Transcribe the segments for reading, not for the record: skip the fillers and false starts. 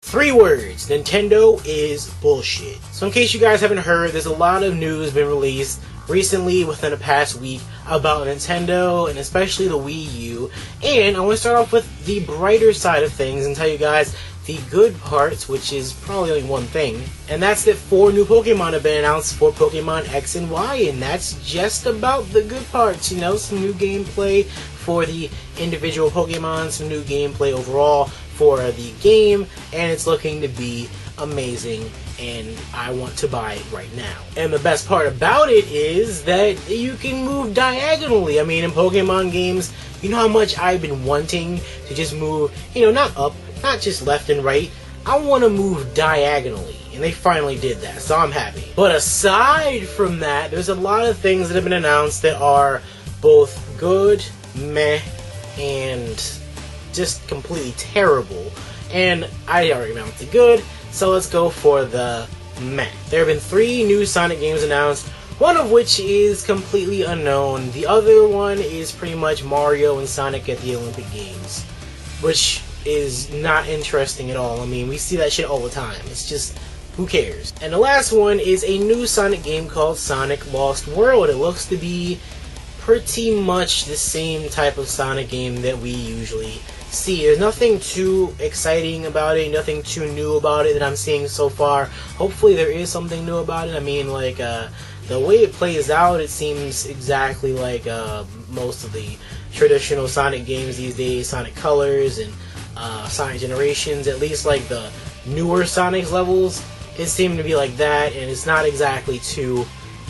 Three words: Nintendo is bullshit. So in case you guys haven't heard, there's a lot of news been released recently within the past week about Nintendo and especially the Wii U. And I want to start off with the brighter side of things and tell you guys the good parts, which is probably only one thing. And that's that 4 new Pokemon have been announced for Pokemon X and Y, and that's just about the good parts. You know, some new gameplay for the individual Pokemon, some new gameplay overall for the game, and it's looking to be amazing, and I want to buy it right now. And the best part about it is that you can move diagonally. I mean, in Pokemon games, you know how much I've been wanting to just move, you know, not up, not just left and right. I want to move diagonally, and they finally did that, so I'm happy. But aside from that, there's a lot of things that have been announced that are both good, meh, and just completely terrible. And I already announced the good, so let's go for the meh. There have been 3 new Sonic games announced, one of which is completely unknown. The other one is pretty much Mario and Sonic at the Olympic Games, which is not interesting at all. I mean, we see that shit all the time. It's just, who cares? And the last one is a new Sonic game called Sonic Lost World. It looks to be pretty much the same type of Sonic game that we usually see. There's nothing too exciting about it, nothing too new about it that I'm seeing so far. Hopefully there is something new about it. I mean, like, the way it plays out, it seems exactly like most of the traditional Sonic games these days. Sonic Colors and Sonic Generations, at least like the newer Sonic levels, it seemed to be like that, and it's not exactly too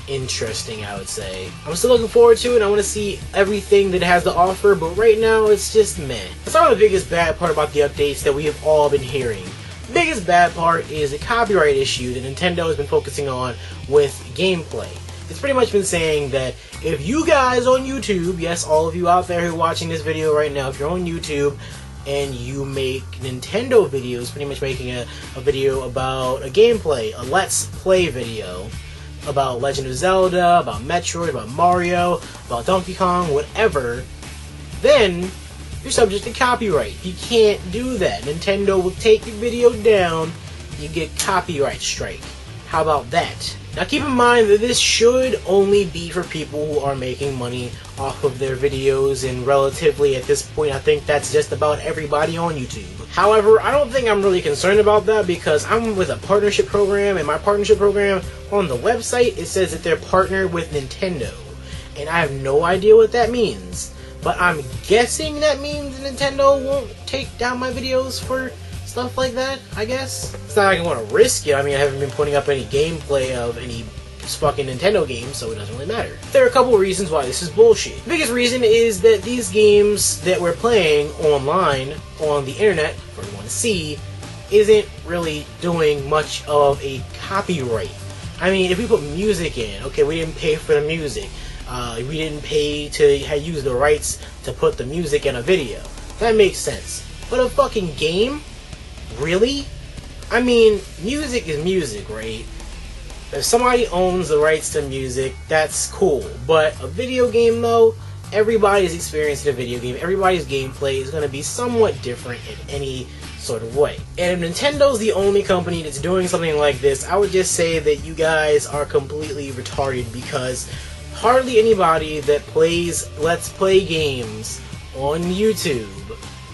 interesting, I would say. I'm still looking forward to it. I want to see everything that it has to offer, but right now it's just meh. That's not the biggest bad part about the updates that we have all been hearing. The biggest bad part is the copyright issue that Nintendo has been focusing on with gameplay. It's pretty much been saying that if you guys on YouTube, yes, all of you out there who are watching this video right now, if you're on YouTube and you make Nintendo videos, pretty much making a video about a gameplay, a Let's Play video, about Legend of Zelda, about Metroid, about Mario, about Donkey Kong, whatever, then you're subject to copyright. You can't do that. Nintendo will take your video down, you get copyright strike. How about that? Now keep in mind that this should only be for people who are making money off of their videos, and relatively at this point I think that's just about everybody on YouTube. However, I don't think I'm really concerned about that because I'm with a partnership program, and my partnership program on the website, it says that they're partnered with Nintendo, and I have no idea what that means, but I'm guessing that means Nintendo won't take down my videos for stuff like that, I guess. It's not like I want to risk it. I mean, I haven't been putting up any gameplay of any fucking Nintendo games, so it doesn't really matter. There are a couple of reasons why this is bullshit. The biggest reason is that these games that we're playing online, on the internet, for everyone to see, isn't really doing much of a copyright. I mean, if we put music in, okay, we didn't pay for the music. We didn't pay to use the rights to put the music in a video. That makes sense. But a fucking game? Really? I mean, music is music, right? If somebody owns the rights to music, that's cool. But a video game, though, everybody's experience in a video game, everybody's gameplay is going to be somewhat different in any sort of way. And if Nintendo's the only company that's doing something like this, I would just say that you guys are completely retarded, because hardly anybody that plays Let's Play games on YouTube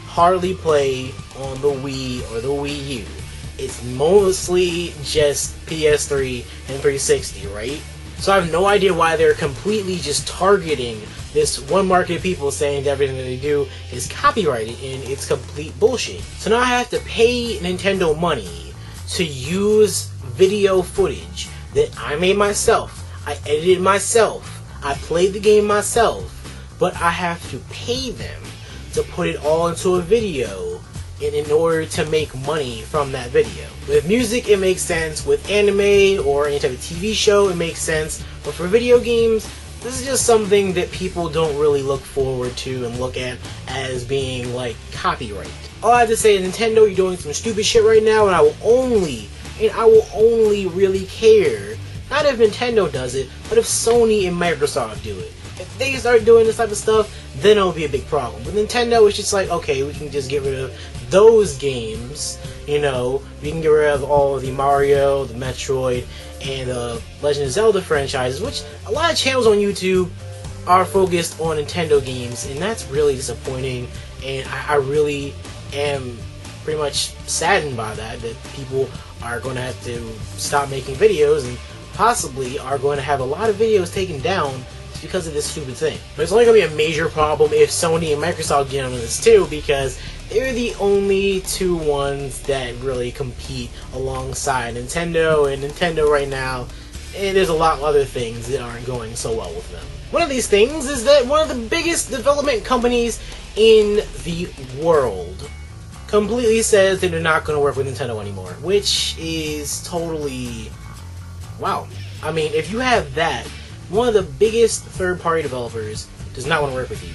hardly play on the Wii or the Wii U. It's mostly just PS3 and 360, right? So I have no idea why they're completely just targeting this one market of people, saying that everything that they do is copyrighted, and it's complete bullshit. So now I have to pay Nintendo money to use video footage that I made myself, I edited myself, I played the game myself, but I have to pay them to put it all into a video in order to make money from that video. With music, it makes sense. With anime or any type of TV show, it makes sense. But for video games, this is just something that people don't really look forward to and look at as being like copyright. All I have to say is, Nintendo, you're doing some stupid shit right now, and I will only really care, not if Nintendo does it, but if Sony and Microsoft do it. If they start doing this type of stuff, then it'll be a big problem. With Nintendo, it's just like, okay, we can just get rid of those games You know, we can get rid of all of the Mario, the Metroid, and the Legend of Zelda franchises, which a lot of channels on YouTube are focused on Nintendo games, and that's really disappointing, and I really am pretty much saddened by that people are going to have to stop making videos and possibly are going to have a lot of videos taken down just because of this stupid thing. But it's only going to be a major problem if Sony and Microsoft get on this too, because they're the only two ones that really compete alongside Nintendo, and Nintendo right now, there's a lot of other things that aren't going so well with them. One of these things is that one of the biggest development companies in the world completely says that they're not going to work with Nintendo anymore, which is totally... wow. I mean, if you have that, one of the biggest third-party developers does not want to work with you.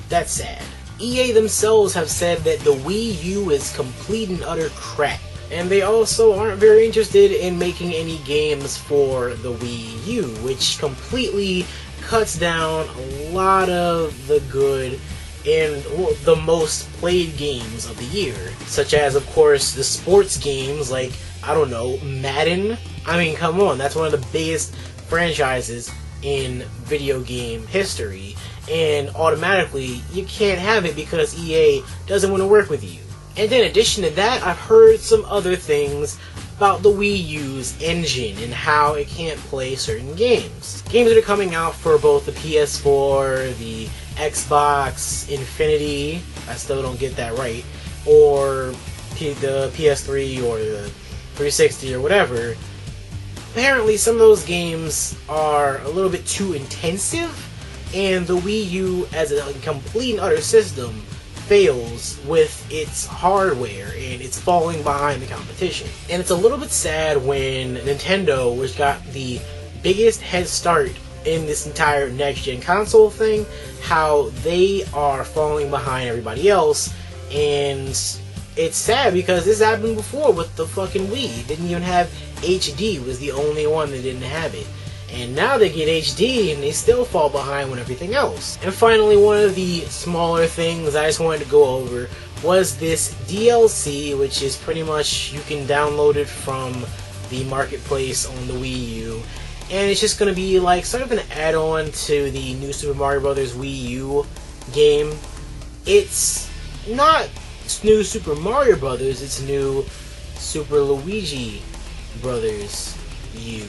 That's sad. EA themselves have said that the Wii U is complete and utter crap. And they also aren't very interested in making any games for the Wii U, which completely cuts down a lot of the good and the most played games of the year. Such as, of course, the sports games like, I don't know, Madden. I mean, come on, that's one of the biggest franchises in video game history. And automatically, you can't have it because EA doesn't want to work with you. And in addition to that, I've heard some other things about the Wii U's engine and how it can't play certain games. Games that are coming out for both the PS4, the Xbox Infinity, I still don't get that right, or the PS3 or the 360 or whatever. Apparently some of those games are a little bit too intensive, and the Wii U as a complete and utter system fails with its hardware, and it's falling behind the competition. And it's a little bit sad when Nintendo, which got the biggest head start in this entire next-gen console thing, how they are falling behind everybody else. And it's sad because this happened before with the fucking Wii. It didn't even have HD, it was the only one that didn't have it. And now they get HD and they still fall behind with everything else. And finally, one of the smaller things I just wanted to go over was this DLC, which is pretty much, you can download it from the marketplace on the Wii U. And it's just going to be like sort of an add-on to the new Super Mario Bros. Wii U game. It's not new Super Mario Brothers, it's new Super Luigi Brothers U.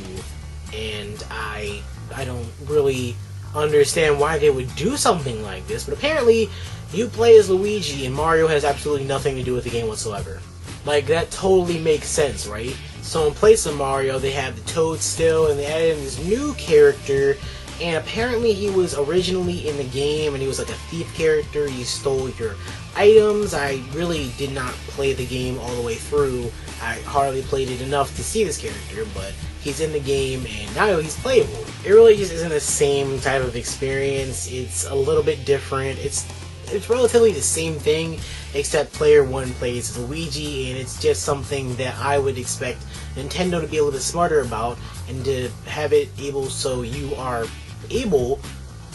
And I don't really understand why they would do something like this, but apparently you play as Luigi and Mario has absolutely nothing to do with the game whatsoever. Like, that totally makes sense, right? So in place of Mario, they have the Toad still, and they added in this new character, and apparently he was originally in the game, and he was like a thief character. He stole your items. I really did not play the game all the way through. I hardly played it enough to see this character, but he's in the game, and now he's playable. It really just isn't the same type of experience. It's a little bit different. It's relatively the same thing, except player one plays as Luigi, and it's just something that I would expect Nintendo to be a little bit smarter about, and to have it able so you are able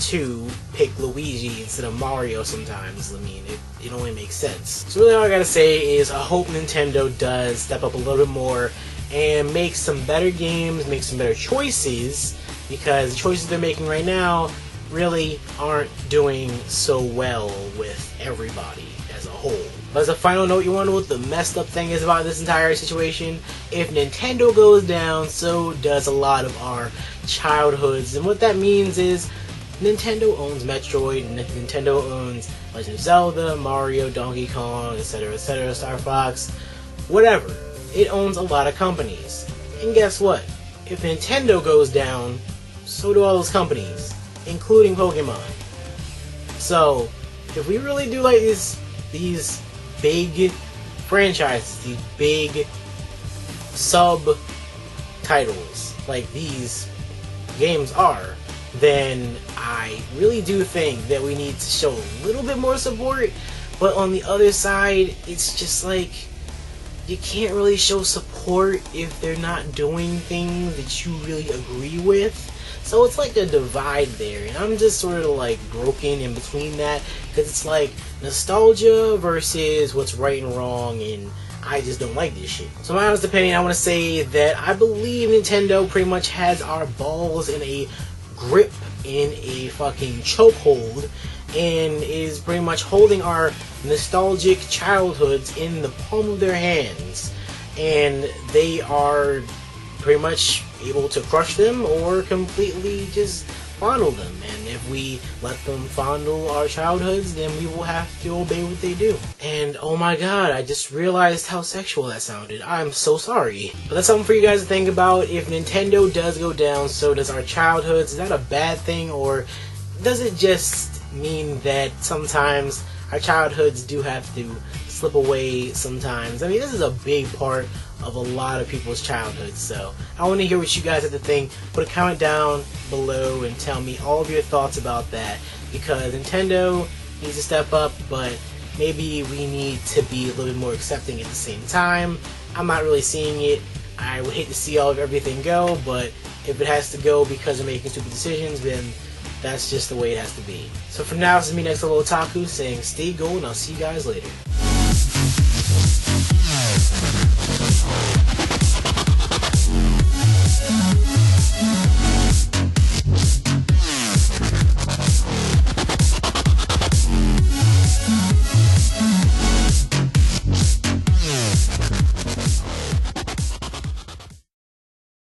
to pick Luigi instead of Mario sometimes. I mean, it only makes sense. So really all I gotta say is I hope Nintendo does step up a little bit more and make some better games, make some better choices, because the choices they're making right now really aren't doing so well with everybody as a whole. But as a final note, you want to know what the messed up thing is about this entire situation? If Nintendo goes down, so does a lot of our childhoods. And what that means is Nintendo owns Metroid, Nintendo owns Legend of Zelda, Mario, Donkey Kong, etc., Star Fox, whatever. It owns a lot of companies. And guess what? If Nintendo goes down, so do all those companies, including Pokemon. So, if we really do like these big franchises, these big sub-titles, like these games are, then I really do think that we need to show a little bit more support. But on the other side, it's just like, you can't really show support if they're not doing things that you really agree with. So it's like a divide there, and I'm just sort of like broken in between that, because it's like nostalgia versus what's right and wrong, and I just don't like this shit. So my honest opinion, I want to say that I believe Nintendo pretty much has our balls in a grip, in a fucking chokehold, and is pretty much holding our nostalgic childhoods in the palm of their hands. And they are pretty much able to crush them or completely just fondle them. And if we let them fondle our childhoods, then we will have to obey what they do. And oh my god, I just realized how sexual that sounded. I'm so sorry. But that's something for you guys to think about. If Nintendo does go down, so does our childhoods. Is that a bad thing, or does it just mean that sometimes our childhoods do have to slip away sometimes? I mean, this is a big part of a lot of people's childhoods, so I want to hear what you guys have to think. Put a comment down below and tell me all of your thoughts about that, because Nintendo needs to step up, but maybe we need to be a little bit more accepting at the same time. I'm not really seeing it. I would hate to see all of everything go, but if it has to go because of making stupid decisions, then that's just the way it has to be. So for now, this is me, NextLevelOtaku, saying stay gold, and I'll see you guys later.